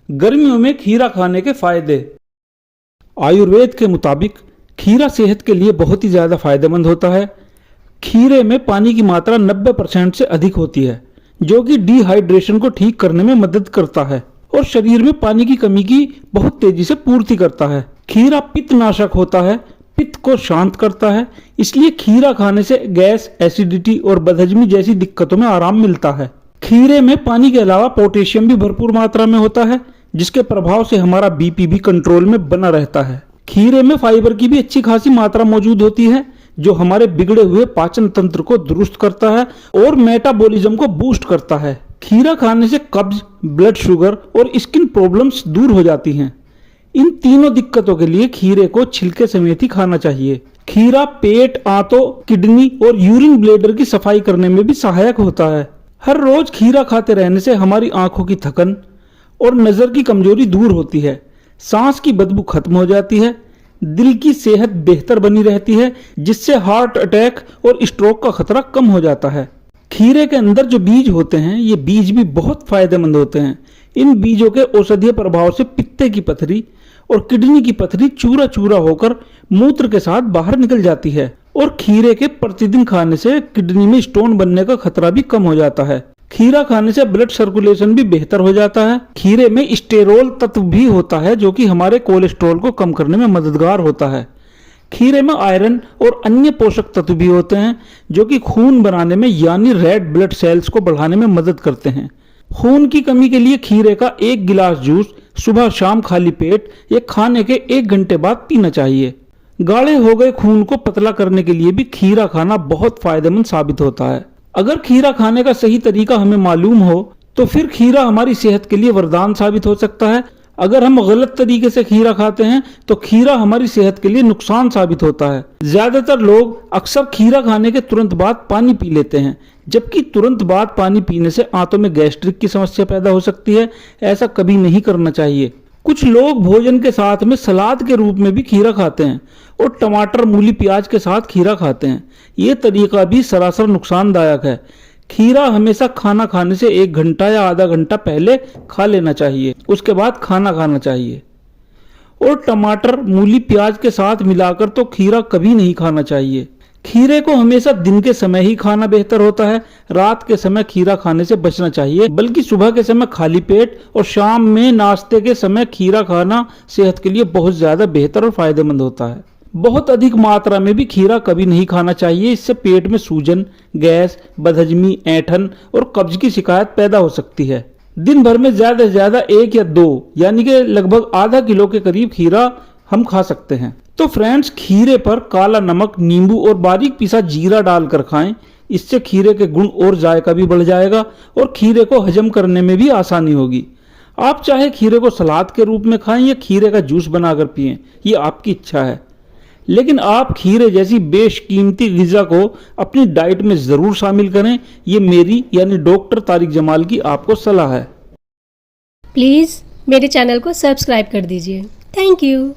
गर्मियों में खीरा खाने के फायदे। आयुर्वेद के मुताबिक खीरा सेहत के लिए बहुत ही ज़्यादा फायदेमंद होता है। खीरे में पानी की मात्रा 90% से अधिक होती है, जो कि डिहाइड्रेशन को ठीक करने में मदद करता है और शरीर में पानी की कमी की बहुत तेजी से पूर्ति करता है। खीरा पित्तनाशक होता है, पित्त को शांत करता है, इसलिए खीरा खाने से गैस, एसिडिटी और बदहजमी जैसी दिक्कतों में आराम मिलता है। खीरे में पानी के अलावा पोटेशियम भी भरपूर मात्रा में होता है, जिसके प्रभाव से हमारा बीपी भी कंट्रोल में बना रहता है। खीरे में फाइबर की भी अच्छी खासी मात्रा मौजूद होती है, जो हमारे बिगड़े हुए पाचन तंत्र को दुरुस्त करता है और मेटाबॉलिज्म को बूस्ट करता है। खीरा खाने से कब्ज, ब्लड शुगर और स्किन प्रॉब्लम्स दूर हो जाती हैं। इन तीनों दिक्कतों के लिए खीरे को छिलके समेत ही खाना चाहिए। खीरा पेट, आंतों, किडनी और यूरिन ब्लैडर की सफाई करने में भी सहायक होता है। हर रोज खीरा खाते रहने से हमारी आंखों की थकन और नजर की कमजोरी दूर होती है, सांस की बदबू खत्म हो जाती है, दिल की सेहत बेहतर बनी रहती है, जिससे हार्ट अटैक और स्ट्रोक का खतरा कम हो जाता है। खीरे के अंदर जो बीज होते हैं, ये बीज भी बहुत फायदेमंद होते हैं। इन बीजों के औषधीय प्रभाव से पित्ते की पथरी और किडनी की पथरी चूरा चूरा होकर मूत्र के साथ बाहर निकल जाती है और खीरे के प्रतिदिन खाने से किडनी में स्टोन बनने का खतरा भी कम हो जाता है। खीरा खाने से ब्लड सर्कुलेशन भी बेहतर हो जाता है। खीरे में स्टेरोल तत्व भी होता है, जो कि हमारे कोलेस्ट्रॉल को कम करने में मददगार होता है। खीरे में आयरन और अन्य पोषक तत्व भी होते हैं, जो कि खून बनाने में यानी रेड ब्लड सेल्स को बढ़ाने में मदद करते हैं। खून की कमी के लिए खीरे का 1 गिलास जूस सुबह शाम खाली पेट या खाने के 1 घंटे बाद पीना चाहिए। गाढ़े हो गए खून को पतला करने के लिए भी खीरा खाना बहुत फायदेमंद साबित होता है। अगर खीरा खाने का सही तरीका हमें मालूम हो तो फिर खीरा हमारी सेहत के लिए वरदान साबित हो सकता है। अगर हम गलत तरीके से खीरा खाते हैं तो खीरा हमारी सेहत के लिए नुकसान साबित होता है। ज्यादातर लोग अक्सर खीरा खाने के तुरंत बाद पानी पी लेते हैं, जबकि तुरंत बाद पानी पीने से आंतों में गैस्ट्रिक की समस्या पैदा हो सकती है। ऐसा कभी नहीं करना चाहिए। कुछ लोग भोजन के साथ में सलाद के रूप में भी खीरा खाते हैं और टमाटर, मूली, प्याज के साथ खीरा खाते हैं। ये तरीका भी सरासर नुकसानदायक है। खीरा हमेशा खाना खाने से 1 घंटा या आधा घंटा पहले खा लेना चाहिए, उसके बाद खाना खाना चाहिए। और टमाटर, मूली, प्याज के साथ मिलाकर तो खीरा कभी नहीं खाना चाहिए। खीरे को हमेशा दिन के समय ही खाना बेहतर होता है। रात के समय खीरा खाने से बचना चाहिए, बल्कि सुबह के समय खाली पेट और शाम में नाश्ते के समय खीरा खाना सेहत के लिए बहुत ज्यादा बेहतर और फायदेमंद होता है। बहुत अधिक मात्रा में भी खीरा कभी नहीं खाना चाहिए। इससे पेट में सूजन, गैस, बदहजमी, ऐंठन और कब्ज की शिकायत पैदा हो सकती है। दिन भर में ज्यादा से ज्यादा 1 या 2 यानी कि लगभग आधा किलो के करीब खीरा हम खा सकते हैं। तो फ्रेंड्स, खीरे पर काला नमक, नींबू और बारीक पिसा जीरा डालकर खाएं। इससे खीरे के गुण और जायका भी बढ़ जाएगा और खीरे को हजम करने में भी आसानी होगी। आप चाहे खीरे को सलाद के रूप में खाएं या खीरे का जूस बनाकर पिएं, ये आपकी इच्छा है। लेकिन आप खीरे जैसी बेशकीमती ग़िज़ा को अपनी डाइट में ज़रूर शामिल करें। ये मेरी यानी डॉक्टर तारिक जमाल की आपको सलाह है। प्लीज़ मेरे चैनल को सब्सक्राइब कर दीजिए। Thank you.